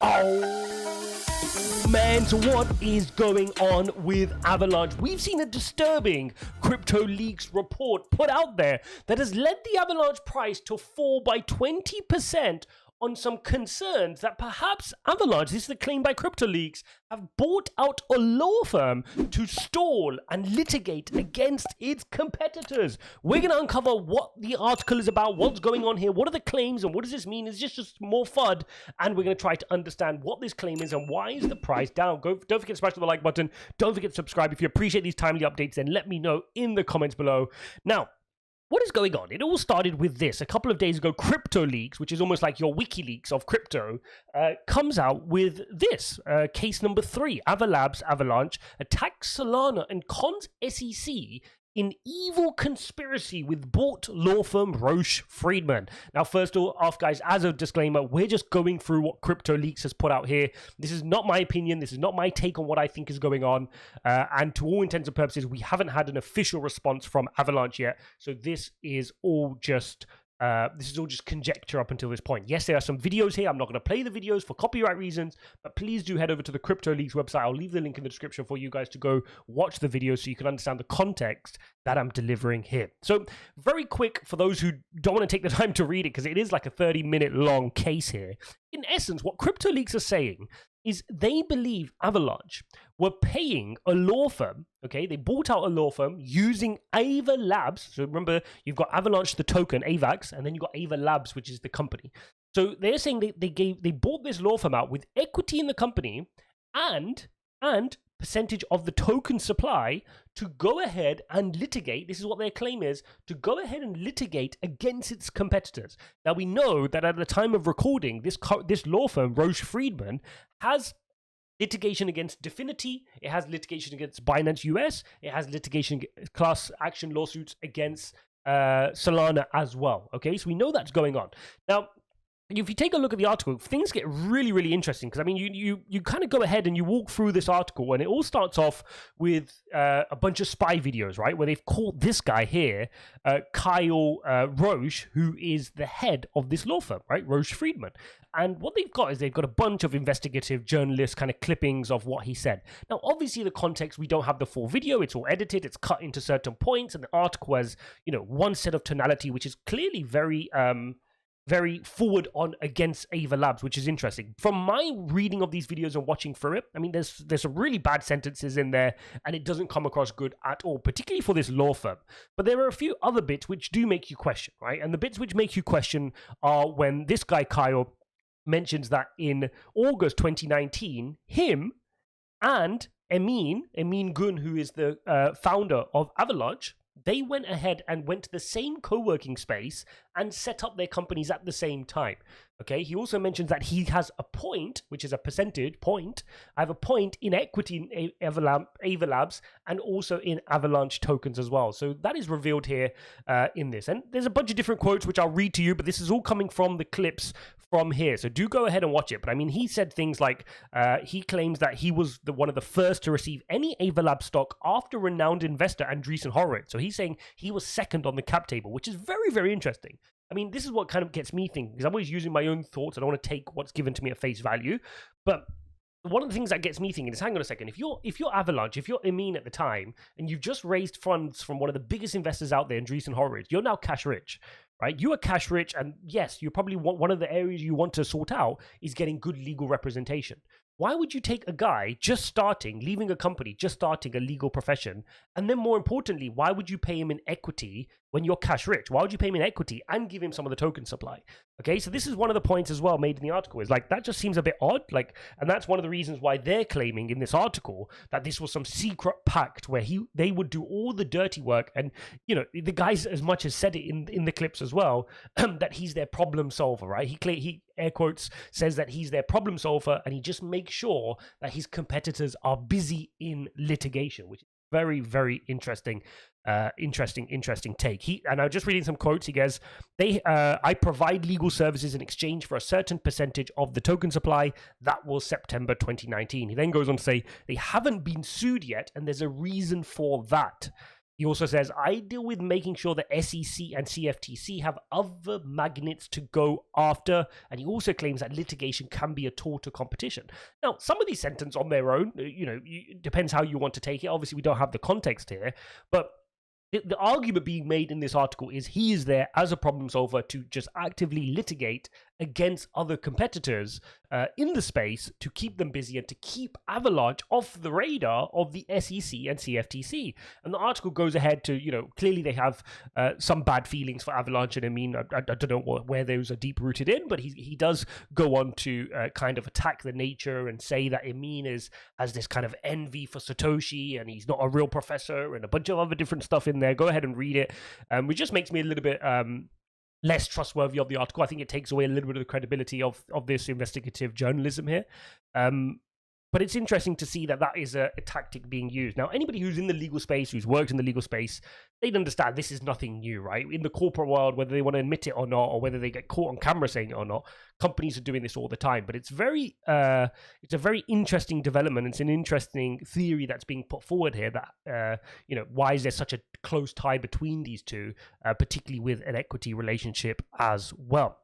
Oh man, so what is going on with Avalanche? We've seen a disturbing Cryptoleaks report put out there that has led the Avalanche price to fall by 20% on some concerns that perhaps Avalanche, this is the claim by Cryptoleaks, have bought out a law firm to stall and litigate against its competitors. We're going to uncover what the article is about, what's going on here, what are the claims, and what does this mean? Is this just more FUD? And we're going to try to understand what this claim is and why is the price down. Don't forget to smash the like button. Don't forget to subscribe. If you appreciate these timely updates, then let me know in the comments below. Now, what is going on? It all started with this. A couple of days ago, Cryptoleaks, which is almost like your WikiLeaks of crypto, comes out with this. Case number 3, Avalanche attacks Solana and cons SEC in evil conspiracy with bought law firm Roche Friedman. Now, first off, guys, as a disclaimer, we're just going through what Cryptoleaks has put out here. This is not my opinion. This is not my take on what I think is going on. And to all intents and purposes, we haven't had an official response from Avalanche yet. So this is all just conjecture up until this point. Yes, there are some videos here. I'm not going to play the videos for copyright reasons, but please do head over to the Cryptoleaks website. I'll leave the link in the description for you guys to go watch the video so you can understand the context that I'm delivering here. So very quick for those who don't want to take the time to read it, because it is like a 30-minute long case here. In essence, what Cryptoleaks are saying is they believe Avalanche were paying a law firm, okay? They bought out a law firm using Ava Labs. So remember, you've got Avalanche, the token, AVAX, and then you've got Ava Labs, which is the company. So they're saying they bought this law firm out with equity in the company and percentage of the token supply to go ahead and litigate. This is what their claim is, to go ahead and litigate against its competitors. Now, we know that at the time of recording, this law firm, Roche Friedman, has litigation against Definity, it has litigation against Binance US, it has litigation, class action lawsuits against Solana as well. Okay, so we know that's going on. Now, if you take a look at the article, things get really, really interesting, because I mean, you kind of go ahead and you walk through this article, and it all starts off with a bunch of spy videos, right, where they've caught this guy here, Kyle Roche, who is the head of this law firm, right, Roche Friedman. And what they've got is they've got a bunch of investigative journalist kind of clippings of what he said. Now, obviously, the context, we don't have the full video. It's all edited. It's cut into certain points, and the article has, you know, one set of tonality, which is clearly very forward on against Ava Labs, which is interesting. From my reading of these videos and watching through it, I mean, there's some really bad sentences in there, and it doesn't come across good at all, particularly for this law firm. But there are a few other bits which do make you question, right? And the bits which make you question are when this guy, Kyle, mentions that in August 2019, him and Emin Gun, who is the founder of Avalanche, they went ahead and went to the same co-working space and set up their companies at the same time. Okay, he also mentions that he has a point, which is a percentage point. I have a point in equity in Ava Labs and also in Avalanche tokens as well. So that is revealed here in this. And there's a bunch of different quotes which I'll read to you, but this is all coming from the clips from here. So do go ahead and watch it. But I mean, he said things like, he claims that he was one of the first to receive any Ava Lab stock after renowned investor Andreessen Horowitz. So he's saying he was second on the cap table, which is very, very interesting. I mean, this is what kind of gets me thinking, because I'm always using my own thoughts. I don't want to take what's given to me at face value. But one of the things that gets me thinking is, hang on a second, if you're Avalanche, if you're Emin at the time, and you've just raised funds from one of the biggest investors out there, Andreessen Horowitz, you're now cash rich, right? You are cash rich, and yes, you probably want, one of the areas you want to sort out is getting good legal representation. Why would you take a guy just starting, leaving a company, just starting a legal profession, and then more importantly, why would you pay him in equity when you're cash rich? Why would you pay him in equity and give him some of the token supply? Okay, so this is one of the points as well made in the article, is like, that just seems a bit odd. Like, and that's one of the reasons why they're claiming in this article that this was some secret pact where they would do all the dirty work. And, you know, the guys as much as said it in the clips as well, that he's their problem solver, right? He air quotes says that he's their problem solver, and he just makes sure that his competitors are busy in litigation, which is very, very interesting take. And I'm just reading some quotes. He goes, I provide legal services in exchange for a certain percentage of the token supply. That was September 2019. He then goes on to say they haven't been sued yet, and there's a reason for that. He also says, I deal with making sure the SEC and CFTC have other magnets to go after. And he also claims that litigation can be a tool to competition. Now, some of these sentences on their own, it depends how you want to take it. Obviously, we don't have the context here, but the argument being made in this article is he is there as a problem solver to just actively litigate against other competitors in the space to keep them busy and to keep Avalanche off the radar of the SEC and CFTC. And the article goes ahead to, clearly they have some bad feelings for Avalanche. And I mean, I don't know where those are deep rooted in, but he does go on to kind of attack the nature and say that Emin has this kind of envy for Satoshi and he's not a real professor and a bunch of other different stuff in there. Go ahead and read it, which just makes me a little bit less trustworthy of the article. I think it takes away a little bit of the credibility of this investigative journalism here. But it's interesting to see that is a tactic being used. Now, anybody who's in the legal space, who's worked in the legal space, they'd understand this is nothing new, right? In the corporate world, whether they want to admit it or not, or whether they get caught on camera saying it or not, companies are doing this all the time. But it's a very interesting development. It's an interesting theory that's being put forward here that, why is there such a close tie between these two, particularly with an equity relationship as well.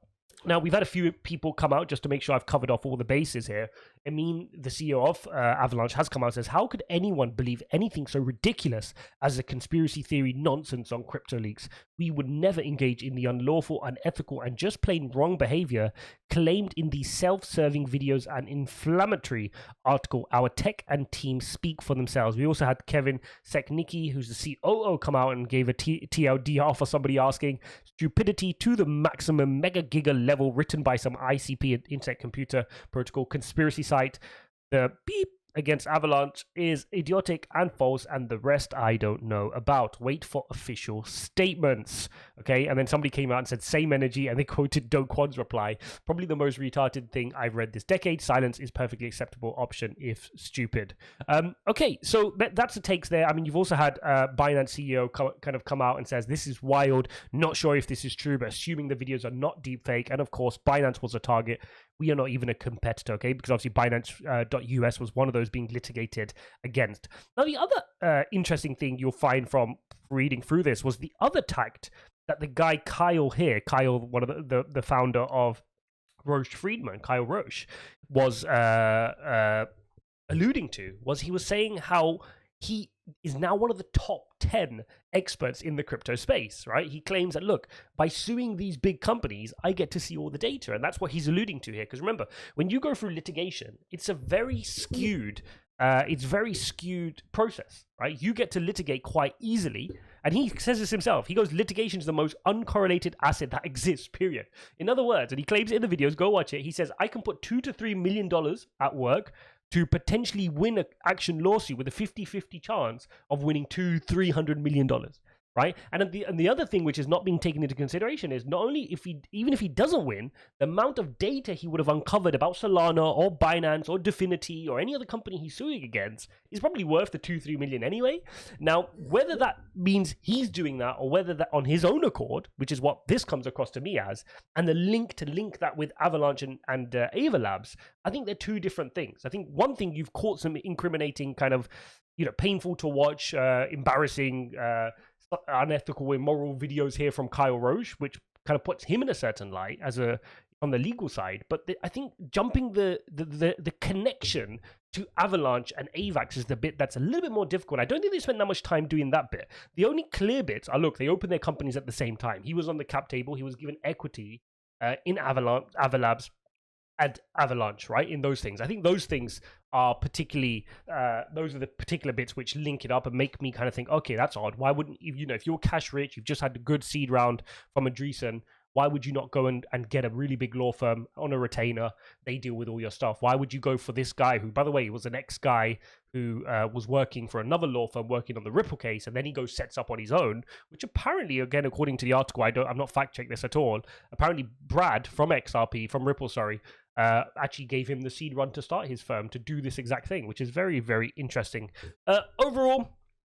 Now, we've had a few people come out just to make sure I've covered off all the bases here. Emin, the CEO of Avalanche, has come out and says, how could anyone believe anything so ridiculous as a conspiracy theory nonsense on Cryptoleaks? We would never engage in the unlawful, unethical, and just plain wrong behavior claimed in these self-serving videos and inflammatory article. Our tech and team speak for themselves. We also had Kevin Seknicki, who's the COO, come out and gave a TLDR for somebody asking, stupidity to the maximum mega giga level, written by some ICP, Internet Computer Protocol conspiracy site. The beep against Avalanche is idiotic and false, and the rest I don't know about. Wait for official statements. Okay, and then somebody came out and said same energy, and they quoted Do Kwon's reply. Probably the most retarded thing I've read this decade. Silence is perfectly acceptable option if stupid. Okay, so that's the takes there. I mean, you've also had Binance CEO kind of come out and says this is wild. Not sure if this is true, but assuming the videos are not deepfake, and of course Binance was a target. We are not even a competitor, okay? Because obviously Binance.us was one of those being litigated against. Now, the other interesting thing you'll find from reading through this was the other tact that the guy Kyle, one of the founder of Roche Friedman, Kyle Roche, was alluding to, was he was saying how he is now one of the top 10 experts in the crypto space, right? He claims that, look, by suing these big companies, I get to see all the data. And that's what he's alluding to here. Because remember, when you go through litigation, it's a very skewed process, right? You get to litigate quite easily. And he says this himself. He goes, litigation is the most uncorrelated asset that exists, period. In other words, and he claims it in the videos, go watch it. He says, I can put $2 to $3 million at work to potentially win an action lawsuit with a 50-50 chance of winning $200-300 million, right? And the other thing which is not being taken into consideration is not only even if he doesn't win, the amount of data he would have uncovered about Solana or Binance or Definity or any other company he's suing against is probably worth the 2-3 million anyway. Now, whether that means he's doing that or whether that on his own accord, which is what this comes across to me as, and the link that with Avalanche and Ava Labs, I think they're two different things. I think one thing, you've caught some incriminating kind of, painful to watch, embarrassing, unethical, immoral videos here from Kyle Roche, which kind of puts him in a certain light on the legal side. But I think jumping the connection to Avalanche and AVAX is the bit that's a little bit more difficult. I don't think they spent that much time doing that bit. The only clear bits are, look, they opened their companies at the same time. He was on the cap table. He was given equity in Avalabs and Avalanche, right? In those things. I think those things are particularly, those are the particular bits which link it up and make me kind of think, okay, that's odd. Why wouldn't, if you're cash rich, you've just had a good seed round from Andreessen, why would you not go and get a really big law firm on a retainer? They deal with all your stuff. Why would you go for this guy who, by the way, was an ex-guy who was working for another law firm working on the Ripple case, and then he sets up on his own, which apparently, again, according to the article, I'm not fact-checked this at all, apparently Brad from Ripple, actually gave him the seed run to start his firm to do this exact thing, which is very, very interesting. Overall,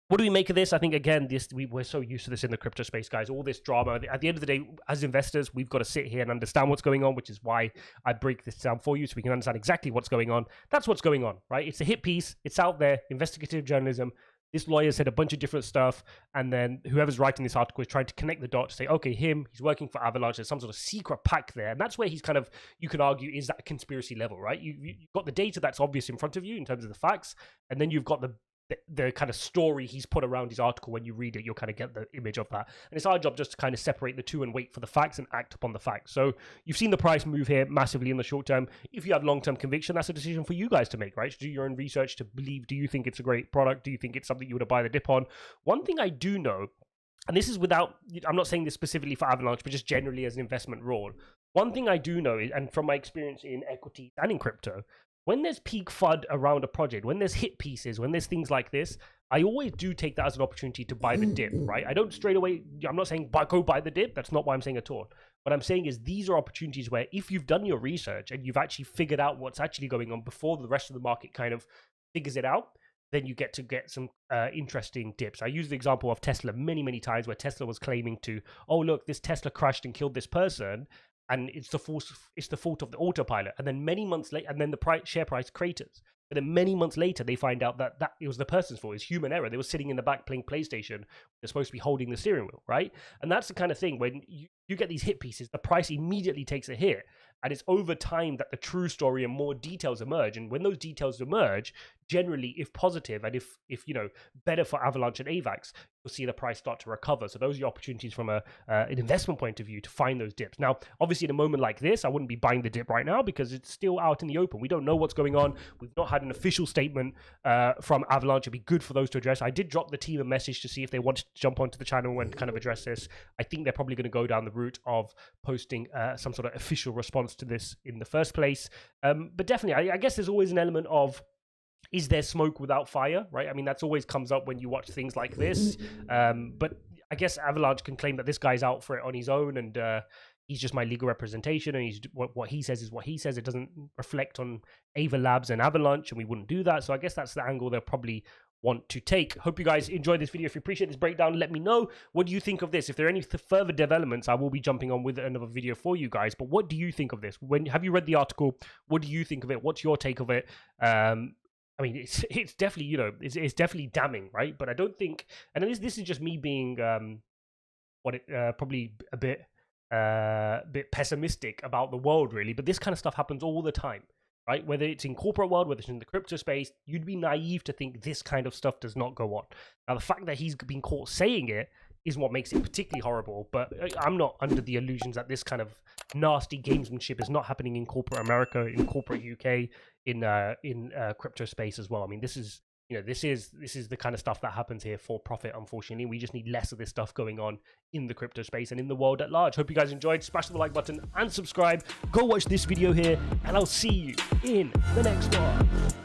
what do we make of this? I think, again, we're so used to this in the crypto space, guys. All this drama. At the end of the day, as investors, we've got to sit here and understand what's going on, which is why I break this down for you so we can understand exactly what's going on. That's what's going on, right? It's a hit piece. It's out there. Investigative journalism. this lawyer said a bunch of different stuff, and then whoever's writing this article is trying to connect the dots to say, okay, he's working for Avalanche, there's some sort of secret pact there, and that's where he's kind of, you can argue, is that conspiracy level, right? You've got the data that's obvious in front of you in terms of the facts, and then you've got the kind of story he's put around his article. When you read it, you'll kind of get the image of that. And it's our job just to kind of separate the two and wait for the facts and act upon the facts. So you've seen the price move here massively in the short term. If you have long-term conviction, that's a decision for you guys to make, right? To do your own research, to believe, do you think it's a great product? Do you think it's something you would buy the dip on? One thing I do know, and this is without, I'm not saying this specifically for Avalanche, but just generally as an investment rule. One thing I do know is, and from my experience in equities and in crypto, when there's peak FUD around a project, when there's hit pieces, when there's things like this, I always do take that as an opportunity to buy the dip, right? I don't straight away, I'm not saying go buy the dip. That's not what I'm saying at all. What I'm saying is these are opportunities where if you've done your research and you've actually figured out what's actually going on before the rest of the market kind of figures it out, then you get some interesting dips. I use the example of Tesla many, many times where Tesla was claiming to, oh, look, this Tesla crashed and killed this person, and it's the fault of the autopilot. And then many months later, and then the share price craters. But then many months later, they find out that it was the person's fault. It's human error. They were sitting in the back playing PlayStation. They're supposed to be holding the steering wheel, right? And that's the kind of thing when you get these hit pieces, the price immediately takes a hit. And it's over time that the true story and more details emerge. And when those details emerge, generally, if positive and if better for Avalanche and AVAX, you'll see the price start to recover. So those are the opportunities from an investment point of view to find those dips. Now, obviously, in a moment like this, I wouldn't be buying the dip right now because it's still out in the open. We don't know what's going on. We've not had an official statement from Avalanche. It'd be good for those to address. I did drop the team a message to see if they wanted to jump onto the channel and kind of address this. I think they're probably going to go down the route of posting some sort of official response to this in the first place. But definitely, I guess there's always an element of, is there smoke without fire, right? I mean, that's always comes up when you watch things like this. But I guess Avalanche can claim that this guy's out for it on his own, and he's just my legal representation, and he's what he says is what he says. It doesn't reflect on Ava Labs and Avalanche, and we wouldn't do that. So I guess that's the angle they'll probably want to take. Hope you guys enjoyed this video. If you appreciate this breakdown, let me know. What do you think of this? If there are any further developments, I will be jumping on with another video for you guys. But what do you think of this? Have you read the article? What do you think of it? What's your take of it? I mean, it's definitely, it's definitely damning, right? But I don't think, and this is just me being probably a bit pessimistic about the world, really. But this kind of stuff happens all the time, right? Whether it's in corporate world, whether it's in the crypto space, you'd be naive to think this kind of stuff does not go on. Now, the fact that he's been caught saying it is what makes it particularly horrible. But I'm not under the illusions that this kind of nasty gamesmanship is not happening in corporate America, in corporate UK, in crypto space as well. I mean, this is the kind of stuff that happens here for profit. Unfortunately, we just need less of this stuff going on in the crypto space and in the world at large. Hope you guys enjoyed. Smash the like button and subscribe. Go watch this video here, and I'll see you in the next one.